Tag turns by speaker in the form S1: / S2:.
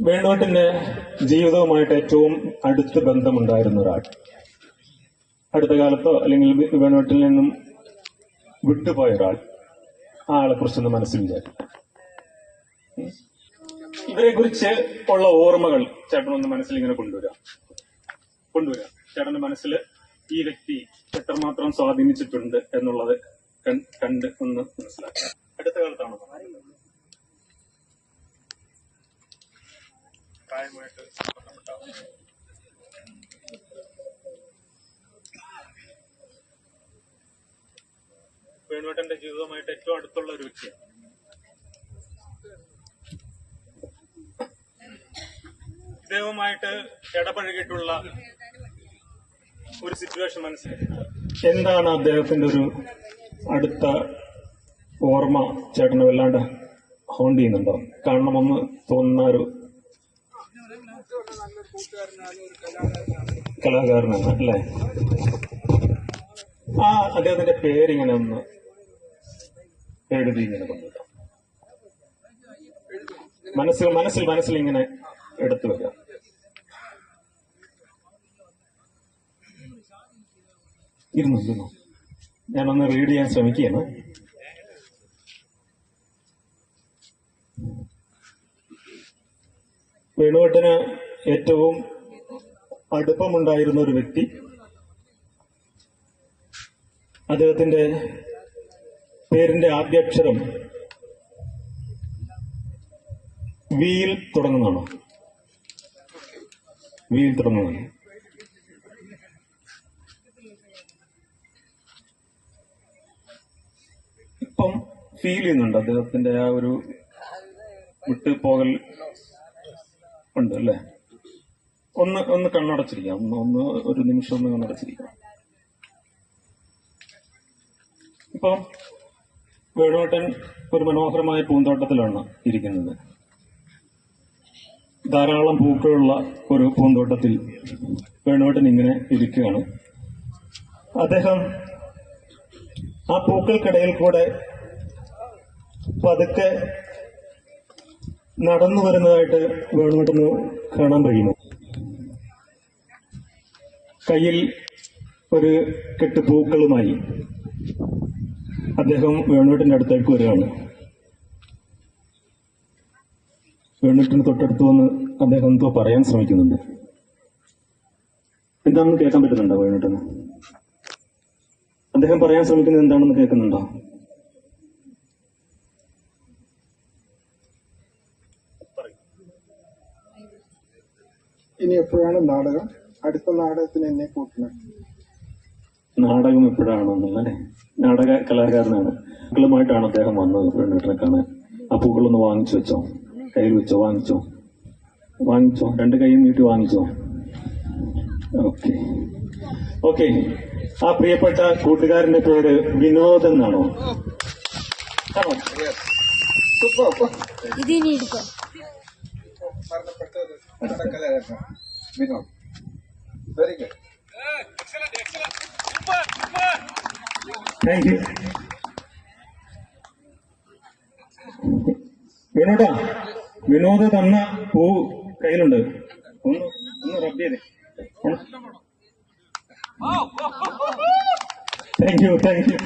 S1: വേണുവേട്ടന്റെ ജീവിതവുമായിട്ട് ഏറ്റവും അടുത്ത ബന്ധമുണ്ടായിരുന്ന ഒരാൾ, അടുത്ത കാലത്തോ അല്ലെങ്കിൽ വേണുവേട്ടിൽ നിന്നും വിട്ടുപോയ ഒരാൾ, ആ ആളെ കുറിച്ചൊന്ന് മനസ്സിൽ വിചാരിക്കും. ഇവരെ കുറിച്ച് ഉള്ള ഓർമ്മകൾ ചേട്ടനൊന്ന് മനസ്സിൽ ഇങ്ങനെ കൊണ്ടുവരാം. ചേട്ടന്റെ മനസ്സിൽ ഈ വ്യക്തി എത്രമാത്രം സ്വാധീനിച്ചിട്ടുണ്ട് എന്നുള്ളത് കണ്ട് ഒന്ന് മനസ്സിലാക്കാം. അടുത്ത കാലത്താണോ പ്രായമായിട്ട് വേണുവേട്ടന്റെ ജീവിതവുമായിട്ട് ഏറ്റവും അടുത്തുള്ള ഒരു വ്യക്തിയാണ്. ഇദ്ദേഹവുമായിട്ട് ഇടപഴകിയിട്ടുള്ള ഒരു സിറ്റുവേഷൻ മനസ്സിലാക്കി. എന്താണ് അദ്ദേഹത്തിന്റെ ഒരു അടുത്ത ഓർമ്മ ചേട്ടനെ വല്ലാണ്ട് ഹോണ്ട് ചെയ്യുന്നുണ്ടോ? കാണണമെന്ന് തോന്നുന്ന ഒരു കലാകാരനാണ് അല്ലേ? ആ അദ്ദേഹത്തിന്റെ പേരിങ്ങനെ ഒന്ന് എഴുതി ഇങ്ങനെ കൊണ്ടുവരാം. മനസ്സിൽ ഇങ്ങനെ എടുത്തു വരിക. ഇരുന്നു ഞാനൊന്ന് റീഡ് ചെയ്യാൻ ശ്രമിക്കുകയാണ്. വേണുവേട്ടന് ഏറ്റവും അടുപ്പമുണ്ടായിരുന്ന ഒരു വ്യക്തി, അദ്ദേഹത്തിന്റെ പേരിന്റെ ആദ്യാക്ഷരം വിയിൽ തുടങ്ങുന്നതാണോ? വിയിൽ തുടങ്ങുന്നതാണ്. ഇപ്പം ഫീൽ ചെയ്യുന്നുണ്ട് അദ്ദേഹത്തിന്റെ ആ ഒരു വിട്ടുപോകൽ ഉണ്ട് അല്ലേ? ഒന്ന് കണ്ണടച്ചിരിക്കാം. ഒന്ന് ഒരു നിമിഷം ഒന്ന് കണ്ണടച്ചിരിക്കാം. ഇപ്പം വേണുവേട്ടൻ ഒരു മനോഹരമായ പൂന്തോട്ടത്തിലാണ് ഇരിക്കുന്നത്. ധാരാളം പൂക്കളുള്ള ഒരു പൂന്തോട്ടത്തിൽ വേണുവേട്ടൻ ഇങ്ങനെ ഇരിക്കുകയാണ്. അദ്ദേഹം ആ പൂക്കൾക്കിടയിൽ കൂടെ പതുക്കെ നടന്നു വരുന്നതായിട്ട് വേണുവേട്ടന് കാണാൻ കഴിയുന്നു. കയ്യിൽ ഒരു കെട്ട് പൂക്കളുമായി അദ്ദേഹം വേണുവേട്ടന്റെ അടുത്തേക്ക് വരികയാണ്. വേണുവേട്ടന് തൊട്ടടുത്ത് വന്ന് അദ്ദേഹം എന്തോ പറയാൻ ശ്രമിക്കുന്നുണ്ട്. എന്താണെന്ന് കേൾക്കാൻ പറ്റുന്നുണ്ടോ വേണുവേട്ടന്? അദ്ദേഹം പറയാൻ ശ്രമിക്കുന്നത് എന്താണെന്ന് കേൾക്കുന്നുണ്ടോ?
S2: ഇനി എപ്പോഴാണ് നാടകം? അടുത്ത നാടകത്തിന് എന്നെ കൂട്ടണം.
S1: നാടകം എപ്പോഴാണെന്നല്ലേ? നാടക കലാകാരനാണ്. പൂക്കളുമായിട്ടാണ് അദ്ദേഹം വന്നത് വേണുവേട്ടനെ കാണാൻ. ആ പൂക്കളൊന്ന് വാങ്ങിച്ചു വെച്ചോ, കയ്യിൽ വെച്ചോ, വാങ്ങിച്ചോ, രണ്ട് കൈയും നീട്ടി വാങ്ങിച്ചോ. ഓക്കെ. ആ പ്രിയപ്പെട്ട കൂട്ടുകാരന്റെ പേര് വിനോദ് എന്നാണോ?
S2: Vinod, very good.
S1: Thank you വിനോദ. വിനോദ് തന്ന പൂ കയ്യിലുണ്ട്. ഒന്ന് റബ്ബ് ചെയ്തേ. Thank you.